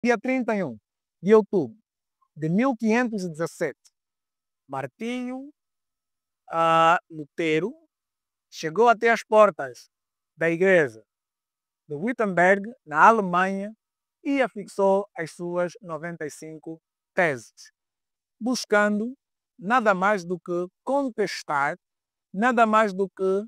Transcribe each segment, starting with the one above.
Dia 31 de outubro de 1517, Martinho Lutero chegou até as portas da igreja de Wittenberg, na Alemanha, e afixou as suas 95 teses, buscando nada mais do que contestar, nada mais do que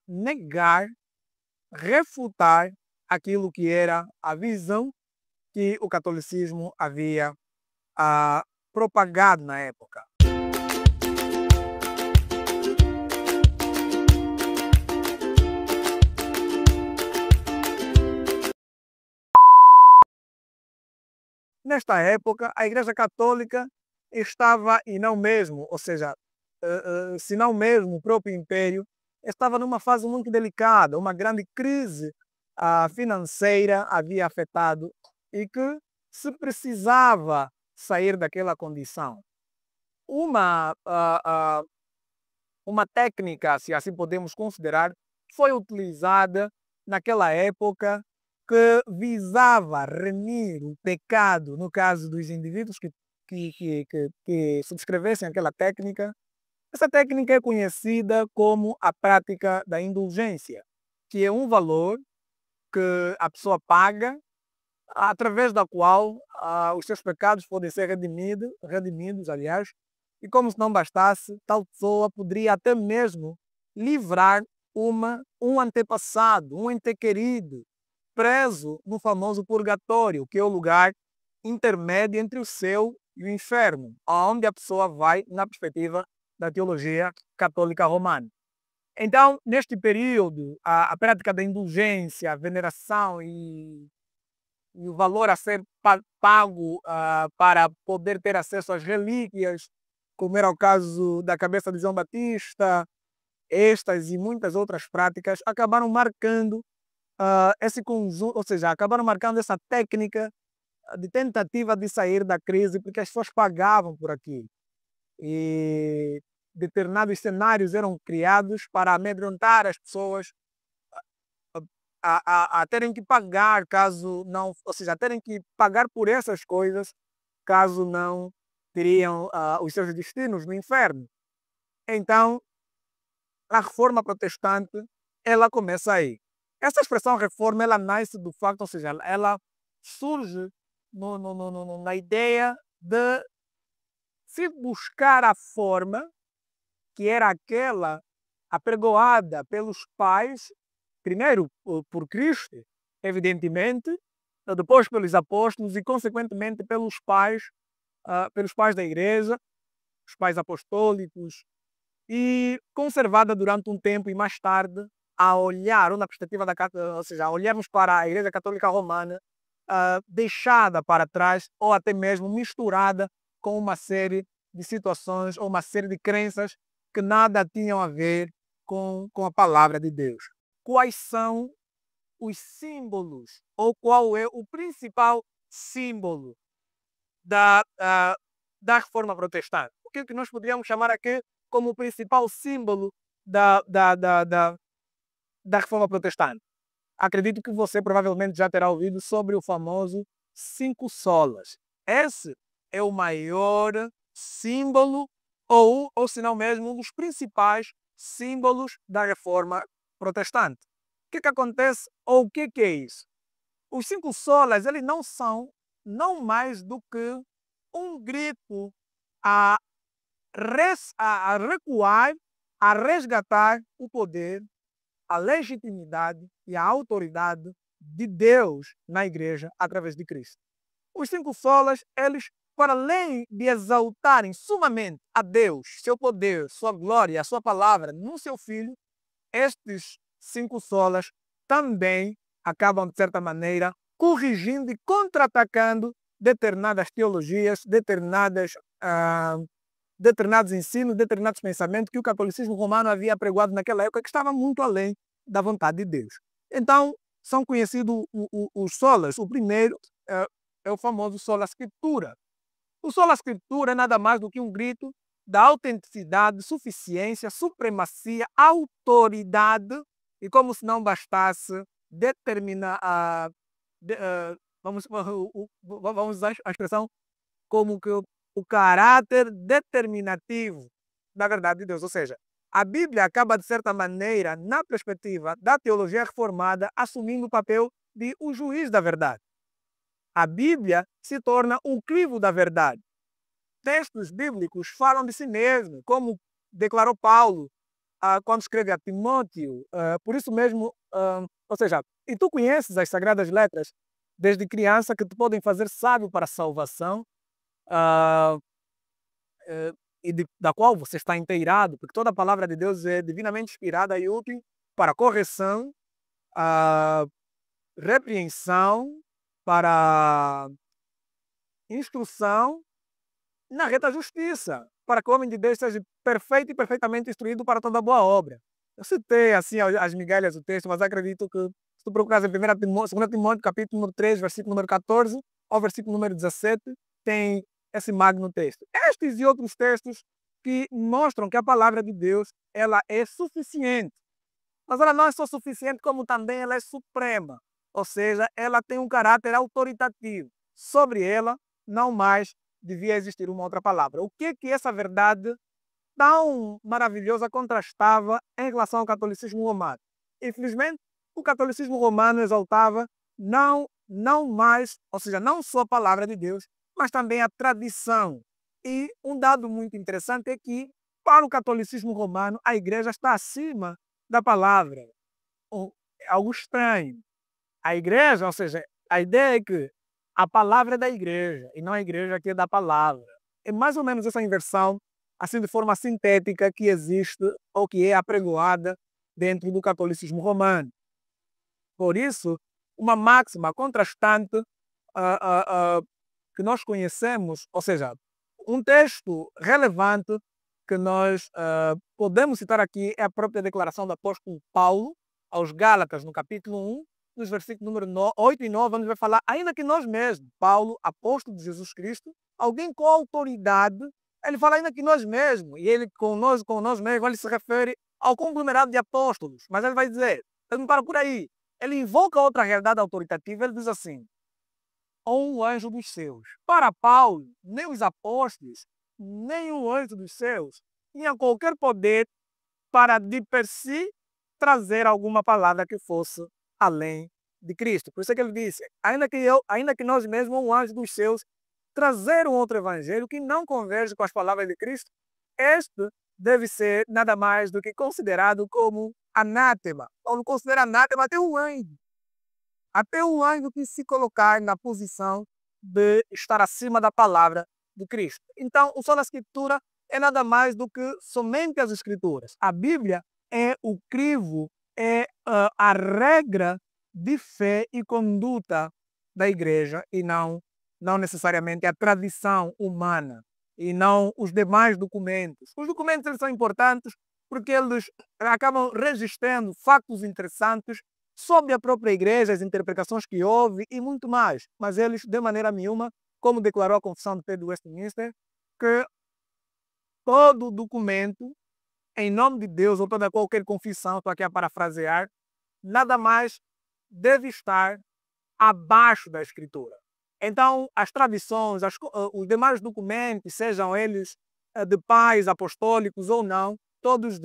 negar, refutar aquilo que era a visão que o catolicismo havia propagado na época. Nesta época, a Igreja Católica estava, e não mesmo, ou seja, se não mesmo o próprio Império, estava numa fase muito delicada, uma grande crise financeira havia afetado e que se precisava sair daquela condição. Uma técnica, se assim podemos considerar, foi utilizada naquela época que visava remir o pecado, no caso dos indivíduos que subscrevessem aquela técnica. Essa técnica é conhecida como a prática da indulgência, que é um valor que a pessoa paga, através da qual os seus pecados podem ser redimidos, aliás, e como se não bastasse, tal pessoa poderia até mesmo livrar um antepassado, um ente querido, preso no famoso purgatório, que é o lugar intermédio entre o céu e o inferno, aonde a pessoa vai na perspectiva da teologia católica romana. Então, neste período, a prática da indulgência, a veneração e o valor a ser pago para poder ter acesso às relíquias, como era o caso da cabeça de João Batista, estas e muitas outras práticas, acabaram marcando esse conjunto, ou seja, acabaram marcando essa técnica de tentativa de sair da crise, porque as pessoas pagavam por aquilo. E determinados cenários eram criados para amedrontar as pessoas a terem que pagar caso não, ou seja, a terem que pagar por essas coisas caso não teriam os seus destinos no inferno. Então, a reforma protestante, ela começa aí. Essa expressão reforma, ela nasce do facto, ou seja, ela surge na ideia de se buscar a forma que era aquela apregoada pelos pais, primeiro por Cristo, evidentemente, depois pelos apóstolos e, consequentemente, pelos pais da igreja, os pais apostólicos, e conservada durante um tempo e mais tarde, a olhar, ou na perspectiva ou seja, a olharmos para a Igreja Católica Romana, deixada para trás ou até mesmo misturada com uma série de situações ou uma série de crenças que nada tinham a ver com a palavra de Deus. Quais são os símbolos, ou qual é o principal símbolo da reforma protestante? O que nós poderíamos chamar aqui como o principal símbolo da reforma protestante? Acredito que você provavelmente já terá ouvido sobre o famoso 5 solas. Esse é o maior símbolo, ou se não mesmo, um dos principais símbolos da reforma protestante. O que acontece, ou o que é isso? Os 5 solas, eles não são mais do que um grito a recuar, a resgatar o poder, a legitimidade e a autoridade de Deus na igreja através de Cristo. Os 5 solas, eles, para além de exaltarem sumamente a Deus, seu poder, sua glória, a sua palavra no seu Filho, estes 5 solas também acabam, de certa maneira, corrigindo e contra-atacando determinadas teologias, determinados ensinos, determinados pensamentos que o catolicismo romano havia apregoado naquela época, que estava muito além da vontade de Deus. Então, são conhecidos os solas. O primeiro é o famoso sola scriptura. O sola scriptura é nada mais do que um grito da autenticidade, suficiência, supremacia, autoridade, e como se não bastasse, vamos usar a expressão como que o caráter determinativo da verdade de Deus. Ou seja, a Bíblia acaba, de certa maneira, na perspectiva da teologia reformada, assumindo o papel de o juiz da verdade. A Bíblia se torna um crivo da verdade. Textos bíblicos falam de si mesmo, como declarou Paulo quando escreve a Timóteo. Por isso mesmo, ou seja, e tu conheces as Sagradas Letras desde criança que te podem fazer sábio para a salvação, ah, da qual você está inteirado, porque toda a palavra de Deus é divinamente inspirada e útil para correção, repreensão, para instrução na reta justiça, para que o homem de Deus seja perfeito e perfeitamente instruído para toda boa obra. Eu citei assim as migalhas do texto, mas acredito que se tu procurares em 2 Timóteo, capítulo número 3, versículo número 14 ao versículo número 17, tem esse magno texto. Estes e outros textos que mostram que a palavra de Deus ela é suficiente. Mas ela não é só suficiente, como também ela é suprema. Ou seja, ela tem um caráter autoritativo. Sobre ela, não mais devia existir uma outra palavra. O que essa verdade tão maravilhosa contrastava em relação ao catolicismo romano? Infelizmente, o catolicismo romano exaltava não mais, ou seja, não só a palavra de Deus, mas também a tradição. E um dado muito interessante é que, para o catolicismo romano, a igreja está acima da palavra. É algo estranho. A igreja, ou seja, a ideia é que a palavra é da igreja e não a igreja que é da palavra. É mais ou menos essa inversão, assim de forma sintética, que existe ou que é apregoada dentro do catolicismo romano. Por isso, uma máxima contrastante que nós conhecemos, ou seja, um texto relevante que nós podemos citar aqui é a própria declaração do apóstolo Paulo aos Gálatas, no capítulo 1, nos versículos número 8 e 9, onde vai falar, ainda que nós mesmos, Paulo, apóstolo de Jesus Cristo, alguém com autoridade, ele fala ainda que nós mesmos, e ele com nós mesmos, ele se refere ao conglomerado de apóstolos, mas ele vai dizer, ele não para por aí, ele invoca outra realidade autoritativa, ele diz assim, ou um anjo dos seus. Para Paulo, nem os apóstolos, nem o anjo dos céus tinha qualquer poder para de per si trazer alguma palavra que fosse além de Cristo. Por isso é que ele disse, ainda que nós mesmos, um anjo dos céus, trazer um outro evangelho que não converge com as palavras de Cristo, este deve ser nada mais do que considerado como anátema. Paulo considera anátema até um anjo que se colocar na posição de estar acima da palavra de Cristo. Então, o só da Escritura é nada mais do que somente as Escrituras. A Bíblia é o crivo, é a regra de fé e conduta da igreja e não necessariamente a tradição humana e não os demais documentos. Os documentos eles são importantes porque eles acabam registrando factos interessantes sobre a própria igreja, as interpretações que houve e muito mais. Mas eles, de maneira nenhuma, como declarou a Confissão de Fé do Westminster, que todo documento, em nome de Deus, ou toda qualquer confissão, estou aqui a parafrasear, nada mais deve estar abaixo da Escritura. Então, as tradições, os demais documentos, sejam eles de pais apostólicos ou não, todos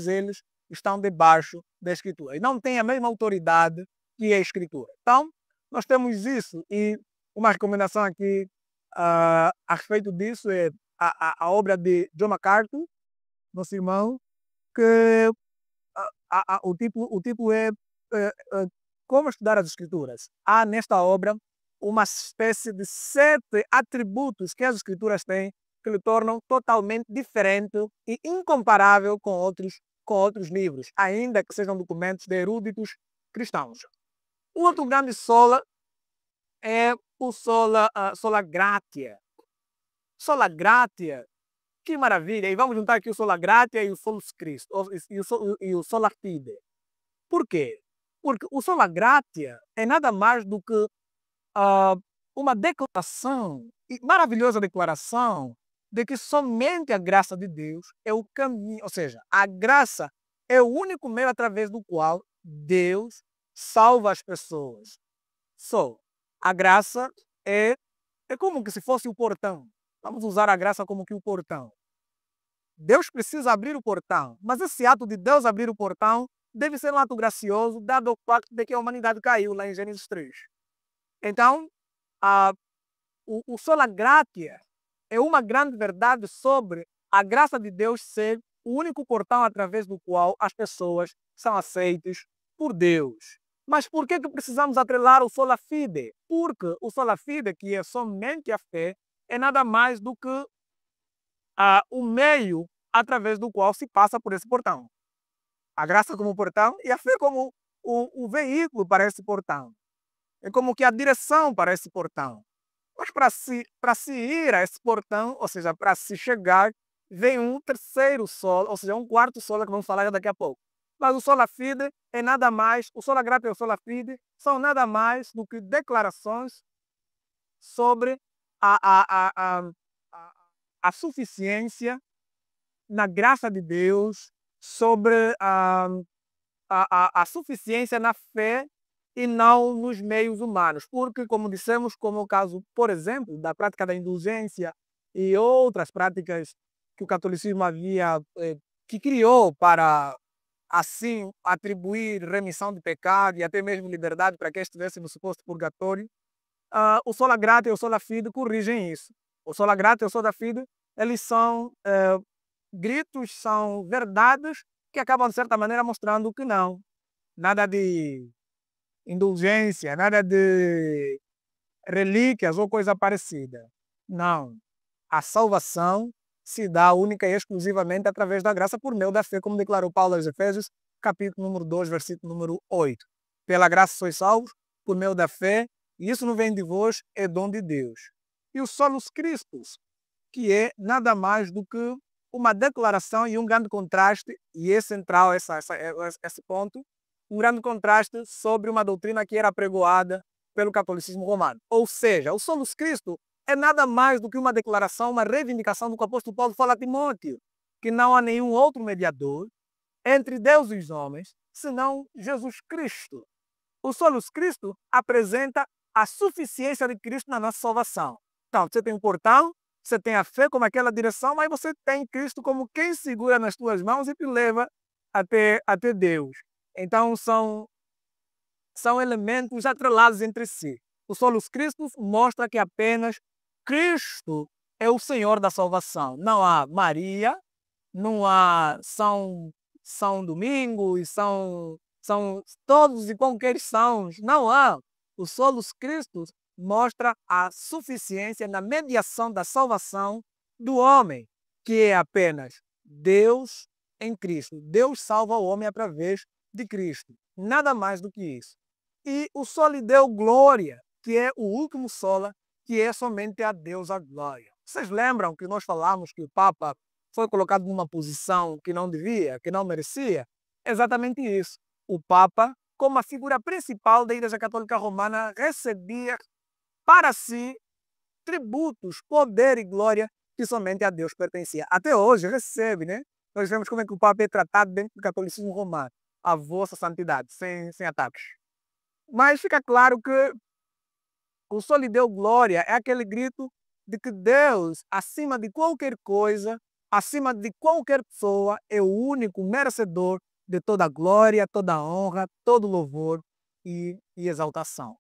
eles estão debaixo da Escritura. E não têm a mesma autoridade que a Escritura. Então, nós temos isso. E uma recomendação aqui a respeito disso é a obra de John MacArthur, nosso irmão, que o título é Como Estudar as Escrituras. Há nesta obra uma espécie de 7 atributos que as Escrituras têm que lhe tornam totalmente diferente e incomparável com outros livros, ainda que sejam documentos de eruditos cristãos. O outro grande sola é o sola gratia. Sola gratia, que maravilha! E vamos juntar aqui o sola gratia e o solus Christo, e o sola fide. Por quê? Porque o sola gratia é nada mais do que uma declaração, maravilhosa declaração, de que somente a graça de Deus é o caminho, ou seja, a graça é o único meio através do qual Deus salva as pessoas. A graça é como que se fosse o portão. Vamos usar a graça como que o portão. Deus precisa abrir o portão, mas esse ato de Deus abrir o portão deve ser um ato gracioso, dado o fato de que a humanidade caiu lá em Gênesis 3. Então, a, o sola gratia é uma grande verdade sobre a graça de Deus ser o único portão através do qual as pessoas são aceitas por Deus. Mas por que precisamos atrelar o sola fide? Porque o sola fide, que é somente a fé, é nada mais do que o meio através do qual se passa por esse portão. A graça como portão e a fé como o veículo para esse portão. É como que a direção para esse portão. Mas para se ir a esse portão, ou seja, para se chegar, vem um terceiro solo, ou seja, um quarto solo que vamos falar daqui a pouco. Mas o sola fide é nada mais, o sola gratia e o sola fide são nada mais do que declarações sobre a, a, a, a, a, a suficiência na graça de Deus, sobre a suficiência na fé e não nos meios humanos. Porque, como dissemos, como o caso, por exemplo, da prática da indulgência e outras práticas que o catolicismo que criou para, assim, atribuir remissão de pecado e até mesmo liberdade para quem estivesse no suposto purgatório, o sola gratia e o sola fide corrigem isso. O sola gratia e o sola fide, eles são gritos, são verdades que acabam, de certa maneira, mostrando que não. Nada de indulgência, nada de relíquias ou coisa parecida. Não. A salvação se dá única e exclusivamente através da graça por meio da fé, como declarou Paulo aos Efésios, capítulo número 2, versículo número 8. Pela graça sois salvos, por meio da fé, e isso não vem de vós, é dom de Deus. E o solus Christus, que é nada mais do que uma declaração e um grande contraste, e é central esse ponto, um grande contraste sobre uma doutrina que era apregoada pelo catolicismo romano. Ou seja, o solus Christo é nada mais do que uma declaração, uma reivindicação do que o apóstolo Paulo fala a Timóteo, que não há nenhum outro mediador entre Deus e os homens, senão Jesus Cristo. O solus Christo apresenta a suficiência de Cristo na nossa salvação. Então, você tem um portão, você tem a fé como aquela direção, mas você tem Cristo como quem segura nas tuas mãos e te leva até Deus. Então, são elementos atrelados entre si. O solus Christus mostra que apenas Cristo é o Senhor da salvação. Não há Maria, não há São Domingo, e são todos e qualquer são. Não há. O solus Christus mostra a suficiência na mediação da salvação do homem, que é apenas Deus em Cristo. Deus salva o homem através de Cristo. Nada mais do que isso. E o soli deu glória, que é o último sola, que é somente a Deus a glória. Vocês lembram que nós falamos que o Papa foi colocado numa posição que não devia, que não merecia? Exatamente isso. O Papa, como a figura principal da Igreja Católica Romana, recebia para si tributos, poder e glória que somente a Deus pertencia. Até hoje recebe, né? Nós vemos como é que o Papa é tratado dentro do catolicismo romano. A vossa santidade, sem ataques. Mas fica claro que o soli deu glória é aquele grito de que Deus, acima de qualquer coisa, acima de qualquer pessoa, é o único merecedor de toda a glória, toda a honra, todo louvor e exaltação.